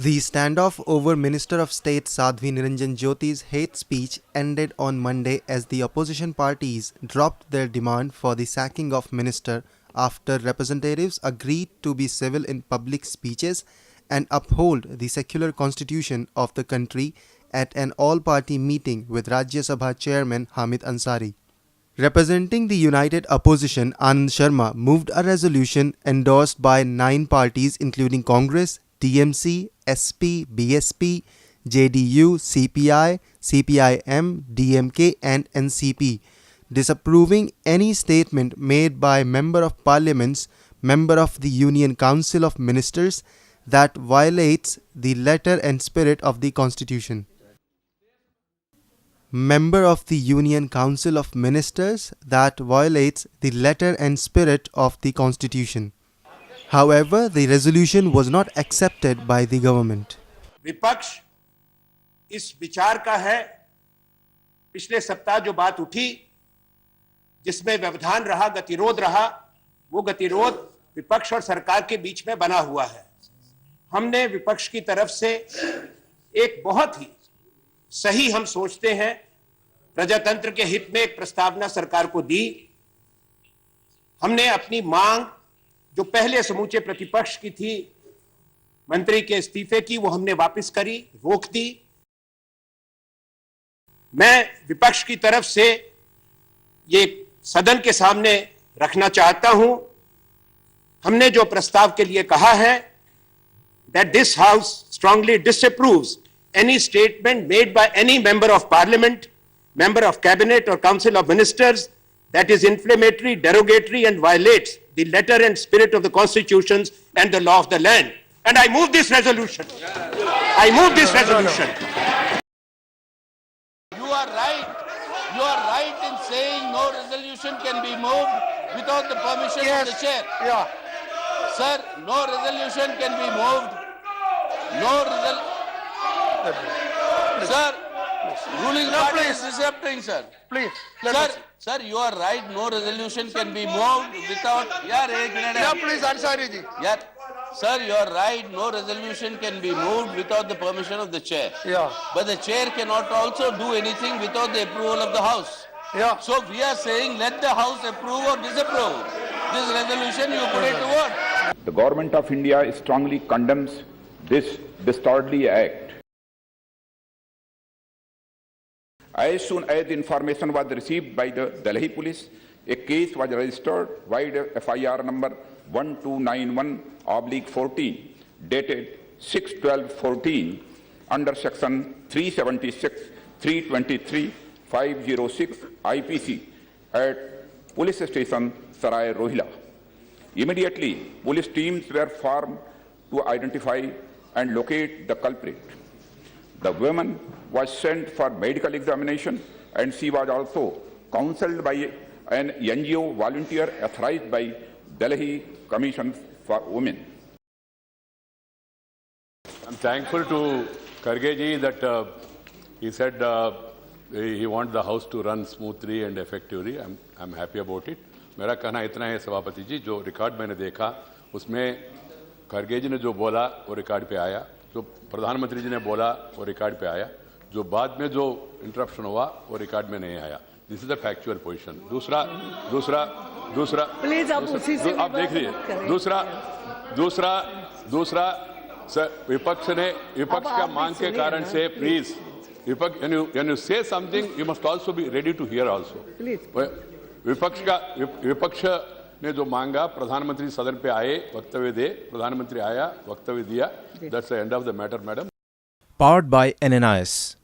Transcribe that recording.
The standoff over Minister of State Sadhvi Niranjan Jyoti's hate speech ended on Monday as the opposition parties dropped their demand for the sacking of minister after representatives agreed to be civil in public speeches and uphold the secular constitution of the country at an all-party meeting with Rajya Sabha chairman Hamid Ansari. Representing the united opposition, Anand Sharma moved a resolution endorsed by 9 parties including Congress, TMC, SP, BSP, JDU, CPI, CPIM, DMK and NCP, disapproving any statement made by Member of Parliament's member of the Union Council of Ministers that violates the letter and spirit of the Constitution. Member of the Union Council of Ministers that violates the letter and spirit of the Constitution. However, the resolution was not accepted by the government. विपक्ष इस विचार का है, पिछले सप्ताह जो बात उठी जिसमें व्यवधान रहा, गतिरोध रहा, वो गतिरोध विपक्ष और सरकार के बीच में बना हुआ है। हमने विपक्ष की तरफ से एक बहुत ही सही, हम सोचते हैं प्रजातंत्र के हित में एक प्रस्तावना सरकार को दी। हमने अपनी मांग जो पहले समूचे प्रतिपक्ष की थी, मंत्री के इस्तीफे की, वो हमने वापस करी, रोक दी। मैं विपक्ष की तरफ से ये सदन के सामने रखना चाहता हूं, हमने जो प्रस्ताव के लिए कहा है, that this house strongly disapproves any statement made by any member of parliament, member of cabinet or council of ministers that is inflammatory, derogatory and violates the letter and spirit of the constitutions and the law of the land. And I move this resolution. I move this resolution. You are right. You are right in saying no resolution can be moved without the permission of the chair. Yeah. Sir, no resolution can be moved. Sir, ruling party is disrupting, sir. Please. Sir, you are right. No resolution can be moved without. Yeah, Please, Ansari ji. Yeah. Sir, you are right. No resolution can be moved without the permission of the chair. Yeah. But the chair cannot also do anything without the approval of the house. Yeah. So we are saying let the house approve or disapprove this resolution. You put it to vote. The Government of India strongly condemns this dastardly act. As soon as the information was received by the Delhi police, a case was registered via FIR number 1291/14 dated 6/12/14 under section 376, 323, 506 IPC at police station Sarai Rohila. Immediately, police teams were formed to identify and locate the culprit. The woman was sent for medical examination and she was also counseled by an NGO volunteer authorized by Delhi Commission for Women. I'm thankful to Kharge ji that he said he wants the house to run smoothly and effectively. I'm happy about it. मेरा कहना इतना है सभापति जी, जो record मैंने देखा उसमें खरगे जी ने जो बोला वो रिकॉर्ड पे आया, जो प्रधानमंत्री जी ने बोला वो रिकॉर्ड पे आया, जो बाद में जो इंटरप्शन हुआ वो रिकॉर्ड में नहीं आया. This is the factual position. दूसरा प्लीज आप उसी से आप देख लीजिए. दूसरा सर, विपक्ष का मांग के कारण से प्लीज विपक्ष when you say something you must also be ready to hear also. विपक्ष ने जो मांगा, प्रधानमंत्री सदन पे आए, वक्तव्य दे, प्रधानमंत्री आया, वक्तव्य दिया. That's the end of the matter, madam. Powered by NNIS.